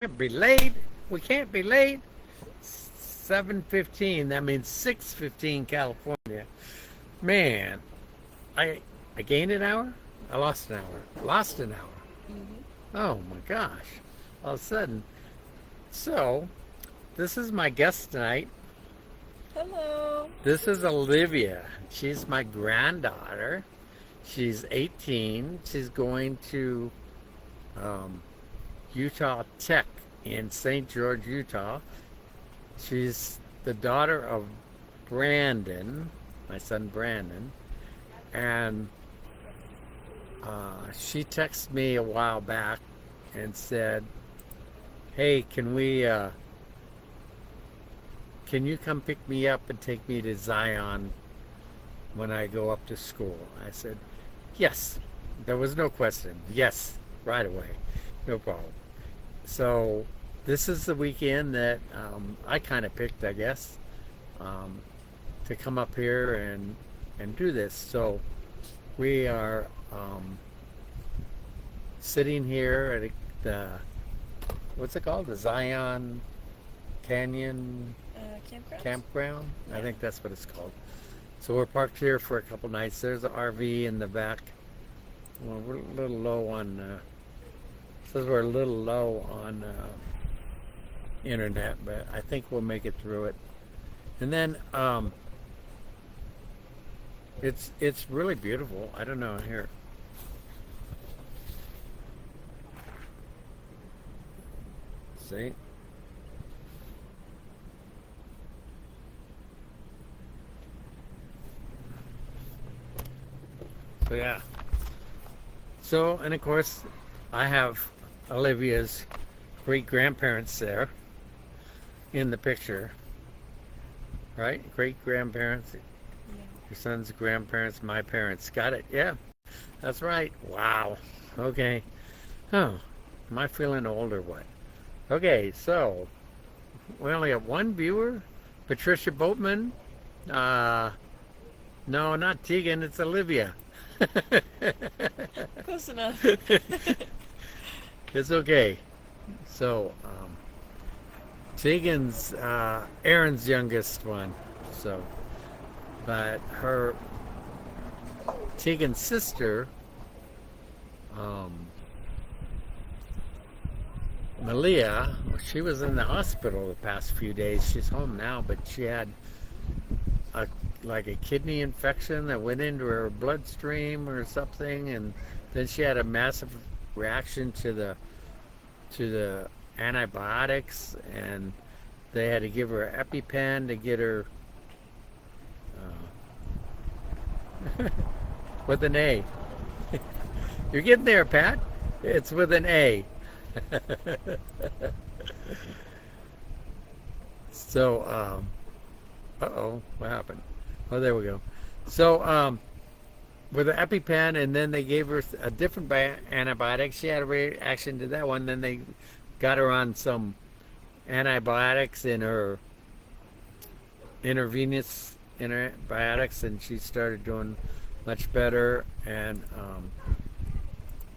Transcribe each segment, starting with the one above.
Can't be late. We can't be late. 7:15. That means 6:15 California. Man, I I gained an hour. I lost an hour. Lost an hour. Hmm. Oh my gosh! All of a sudden. So this is my guest tonight. Hello. This is Olivia. She's my granddaughter. She's 18. She's going to um, Utah Tech in St. George, Utah. She's the daughter of Brandon, my son Brandon, and she texted me a while back and said, "Hey, can you come pick me up and take me to Zion when I go up to school?" I said, "Yes." There was no question. Yes, right away, no problem. So this is the weekend that I kind of picked, I guess, um, to come up here and do this. So we are sitting here at the what's it called? The Zion Canyon Campgrounds? Campground. I Yeah. think that's what it's called. So we're parked here for a couple nights. There's an RV in the back. Well, we're a little low on. Says we're a little low on internet, but I think we'll make it through it. And then it's really beautiful. I don't know here. See? So yeah. So and of course, I have Olivia's great grandparents there in the picture, right? Great grandparents, Yeah. your son's grandparents, my parents. Got it? Yeah, that's right. Wow. Okay. Oh, am I feeling old or what? Okay, so we only have one viewer, Patricia Boatman. Uh, no, not Tegan. It's Olivia. Close enough. It's okay. So, Tegan's Aaron's youngest one. So, but her Tegan's sister, um, Malia, she was in the hospital the past few days. She's home now, but she had a like a kidney infection that went into her bloodstream or something, and then she had a massive reaction to the antibiotics, and they had to give her an EpiPen to get her with an A. You're getting there, Pat. It's with an A. So, uh-oh, what happened? Oh, there we go. So, with an EpiPen, and then they gave her a different antibiotic. She had a reaction to that one. Then they got her on some antibiotics in her intravenous antibiotics, and she started doing much better. And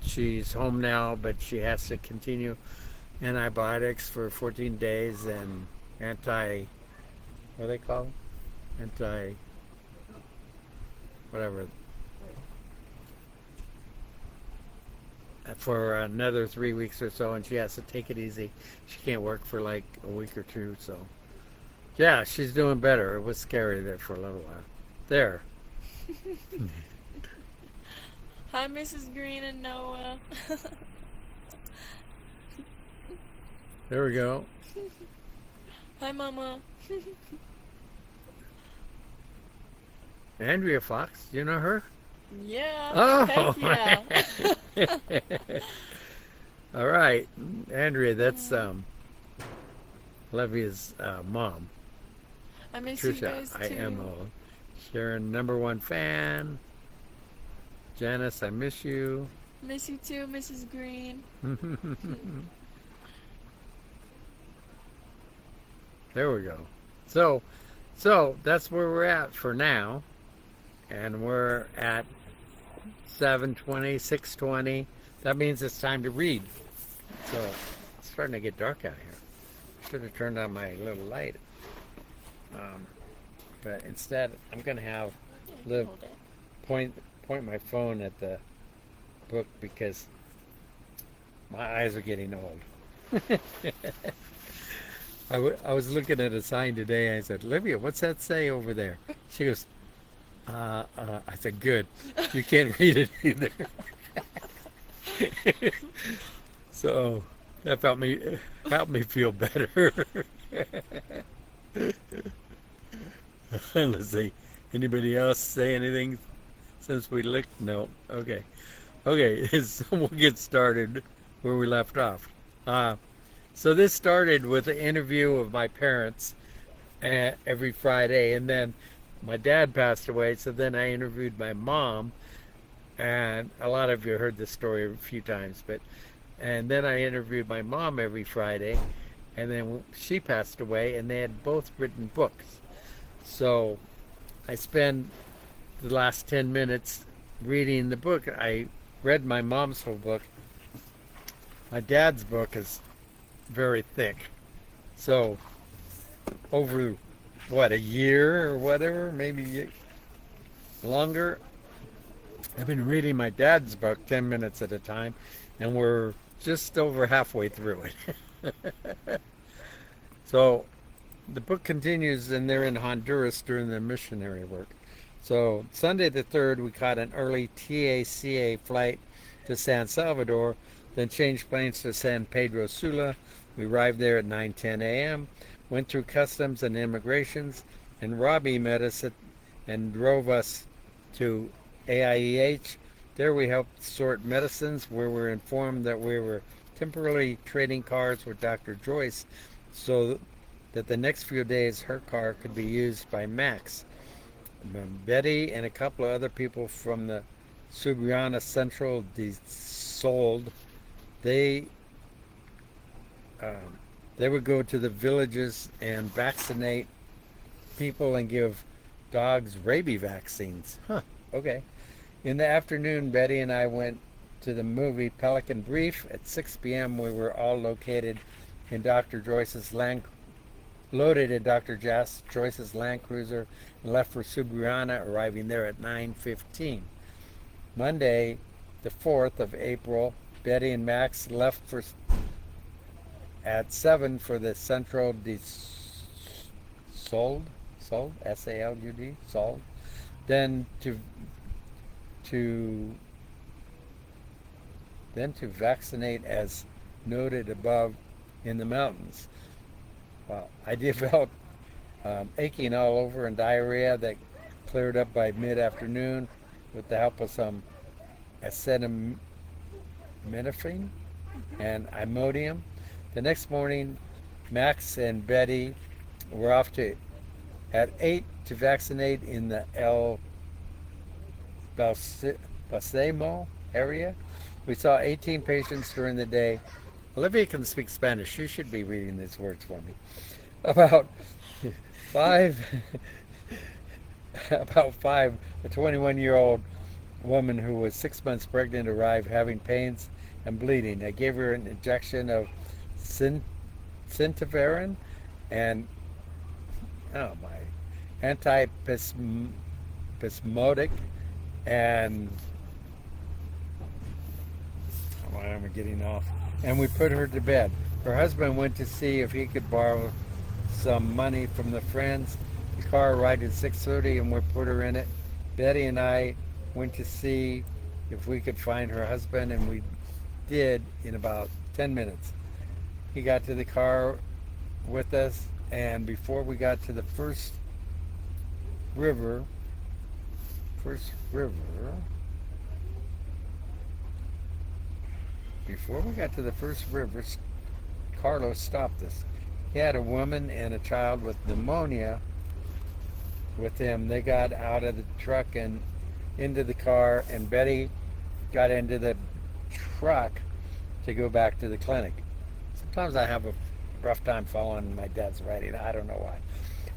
she's home now, but she has to continue antibiotics for 14 days and what do they call them? Whatever, for another 3 weeks or so, and she has to take it easy. She can't work for like a week or two. So, yeah, she's doing better. It was scary there for a little while. There. Hi, Mrs. Green and Noah. There we go. Hi, Mama. Andrea Fox, you know her? Yeah. Oh, Heck yeah. all right, Andrea. That's Levia's mom, I miss you Trisha. guys I am too. Sharon, #1 fan. Janice, I miss you. Miss you too, Mrs. Green. There we go. So that's where we're at for now, and we're at 7:20, 6:20. That means it's time to read. So starting to get dark out here. Should have turned on my little light. But instead, I'm going to have Liv Hold it. point my phone at the book because my eyes are getting old. I was looking at a sign today and I said, Olivia, what's that say over there? She goes, I said, good. You can't read it either. So that helped me feel better. Let's see. Anybody else say anything since we looked? No. Okay. Okay, so we'll get started where we left off. So this started with an interview of my parents every Friday, and then my dad passed away, so then I interviewed my mom, and a lot of you heard this story a few times, and then I interviewed my mom every Friday, and then she passed away, and they had both written books. So I spent the last 10 minutes reading the book. I read my mom's whole book. My dad's book is very thick. So over, what, a year or whatever, maybe longer, I've been reading my dad's book 10 minutes at a time, and we're just over halfway through it. So the book continues, and they're in Honduras during their missionary work. So Sunday the 3rd, we caught an early TACA flight to San Salvador, then changed planes to San Pedro Sula. We arrived there at 9:10 a.m., went through customs and immigrations, and Robbie met us and drove us to AIEH. There we helped sort medicines, where we were informed that we were temporarily trading cars with Dr. Joyce so that the next few days her car could be used by Max. Betty and a couple of other people from the Subriana Central de Sold, they would go to the villages and vaccinate people and give dogs rabies vaccines. Okay. In the afternoon, Betty and I went to the movie Pelican Brief. At 6 p.m., we were all located in Dr. Joyce's loaded in Dr. Joyce's Land Cruiser and left for Subriana, arriving there at 9:15. Monday, the 4th of April, Betty and Max left at 7 for the Central de Sold, S-A-L-U-D, Sold, then to vaccinate as noted above in the mountains. Well, I developed aching all over and diarrhea that cleared up by mid-afternoon with the help of some acetaminophen and Imodium. The next morning, Max and Betty were off at 8 to vaccinate in the El Balsamo area. We saw 18 patients during the day. Olivia can speak Spanish. She should be reading these words for me. About five, a 21-year-old woman who was 6 months pregnant arrived having pains and bleeding. I gave her an injection of Centiverin and antispasmodic, and why am I getting off? And we put her to bed. Her husband went to see if he could borrow some money from the friends. The car arrived at 6:30 and we put her in it. Betty and I went to see if we could find her husband, and we did in about 10 minutes. He got to the car with us, and before we got to the first river, Carlos stopped us. He had a woman and a child with pneumonia with him. They got out of the truck and into the car, and Betty got into the truck to go back to the clinic. Sometimes I have a rough time following my dad's writing. I don't know why.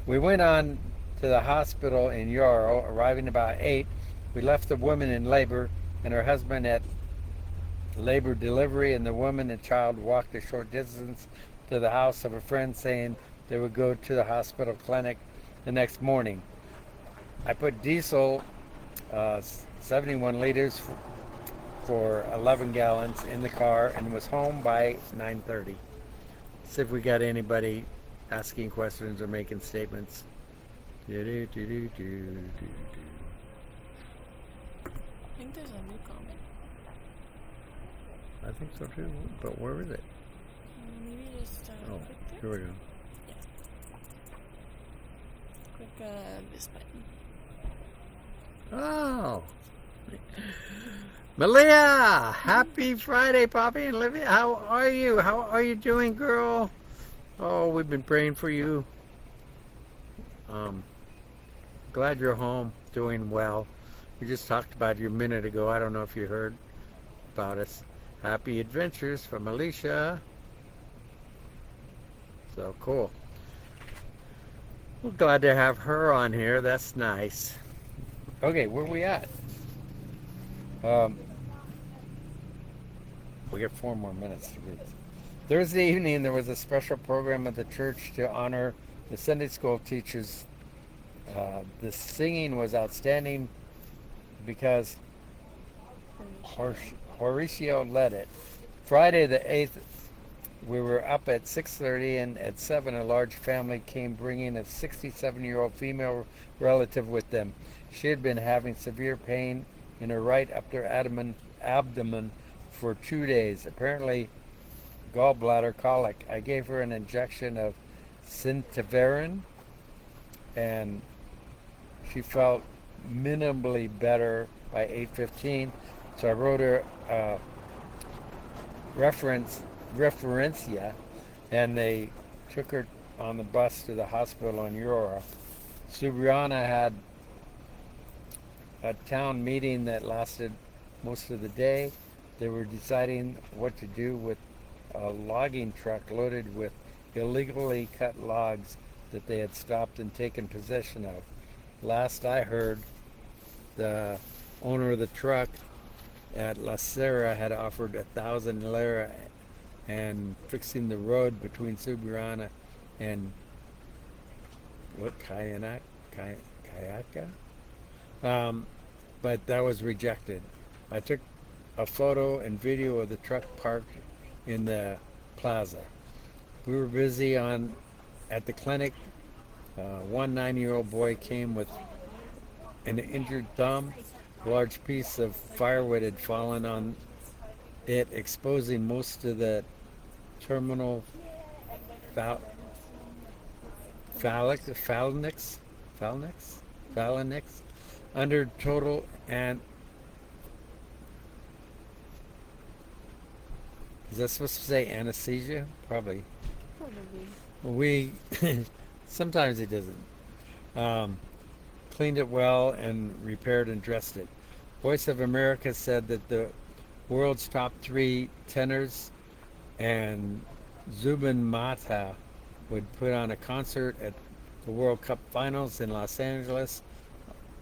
We went on to the hospital in Yarrow, arriving about 8. We left the woman in labor and her husband at labor delivery, and the woman and child walked a short distance to the house of a friend, saying they would go to the hospital clinic the next morning. I put diesel, 71 liters for 11 gallons in the car and was home by 9:30. See if we got anybody asking questions or making statements. Do-do-do-do-do-do-do. I think there's a new comment. I think so too, but where is it? Maybe just Oh, click there. here we go. Click this button. Oh, Malia! Happy Friday, Poppy and Olivia. How are you? How are you doing, girl? Oh, we've been praying for you. Glad you're home, doing well. We just talked about you a minute ago. I don't know if you heard about us. Happy adventures from Alicia. So cool. We're glad to have her on here. That's nice. Okay, where we at? We got 4 more minutes to read. Thursday evening, there was a special program at the church to honor the Sunday school teachers. The singing was outstanding because Horatio led it. Friday the 8th, we were up at 6:30, and at 7 a large family came bringing a 67-year-old female relative with them. She had been having severe pain in her right upper abdomen for 2 days, apparently gallbladder colic. I gave her an injection of Synteverin, and she felt minimally better by 8:15. So I wrote her referencia, and they took her on the bus to the hospital in Aurora. Subriana had a town meeting that lasted most of the day. They were deciding what to do with a logging truck loaded with illegally cut logs that they had stopped and taken possession of. Last I heard, the owner of the truck at La Serra had offered 1,000 lira and fixing the road between Subriana and Kayaka? But that was rejected. I took a photo and video of the truck parked in the plaza. We were busy at the clinic. One 9-year-old boy came with an injured thumb. A large piece of firewood had fallen on it, exposing most of the terminal phalanx under total and is that supposed to say anesthesia? Probably. We sometimes it doesn't. Cleaned it well and repaired and dressed it. Voice of America said that the world's top 3 tenors and Zubin Mehta would put on a concert at the World Cup Finals in Los Angeles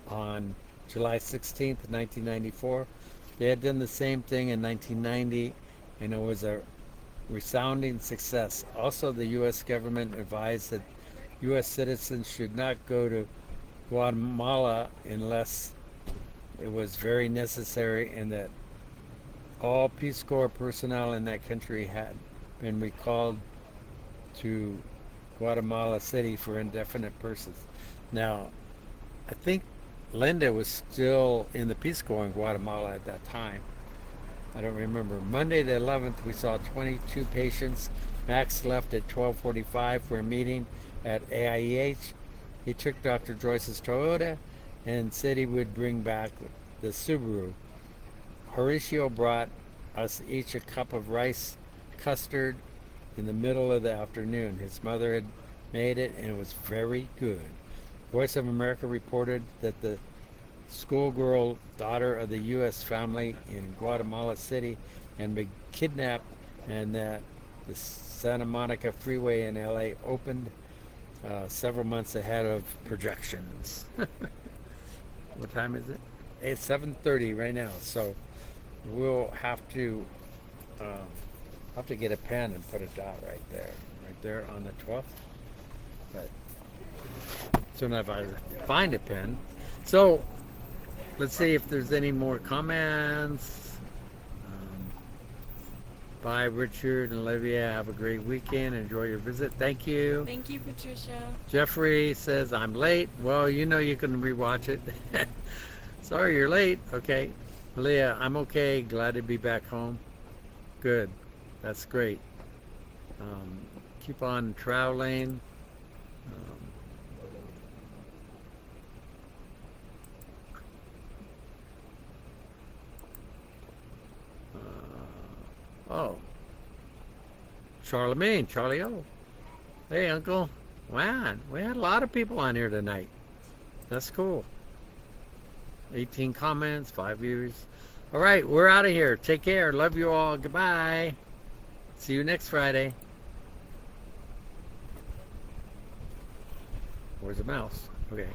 on July 16th, 1994. They had done the same thing in 1990, and it was a resounding success. Also, the U.S. government advised that U.S. citizens should not go to Guatemala unless it was very necessary, and that all Peace Corps personnel in that country had been recalled to Guatemala City for indefinite purposes. Now, I think Linda was still in the Peace Corps in Guatemala at that time. I don't remember. Monday the 11th, we saw 22 patients. Max left at 12:45 for a meeting at AIEH. He took Dr. Joyce's Toyota and said he would bring back the Subaru. Horatio brought us each a cup of rice custard in the middle of the afternoon. His mother had made it, and it was very good. Voice of America reported that the schoolgirl daughter of the U.S. family in Guatemala City had been kidnapped, and that the Santa Monica Freeway in L.A. opened several months ahead of projections. What time is it? It's 7:30 right now, so we'll have to I'll have to get a pen and put a dot right there on the 12th. But soon as I find a pen. So let's see if there's any more comments. Bye, Richard and Olivia. Have a great weekend. Enjoy your visit. Thank you. Thank you, Patricia. Jeffrey says, I'm late. Well, you know you can rewatch it. Sorry you're late. Okay. Leah, I'm okay. Glad to be back home. Good. That's great. Keep on traveling. Oh. Charlemagne, Charlie O. Hey, Uncle. Wow, we had a lot of people on here tonight. That's cool. 18 comments, 5 views. All right, we're out of here. Take care. Love you all. Goodbye. See you next Friday. Where's the mouse? Okay.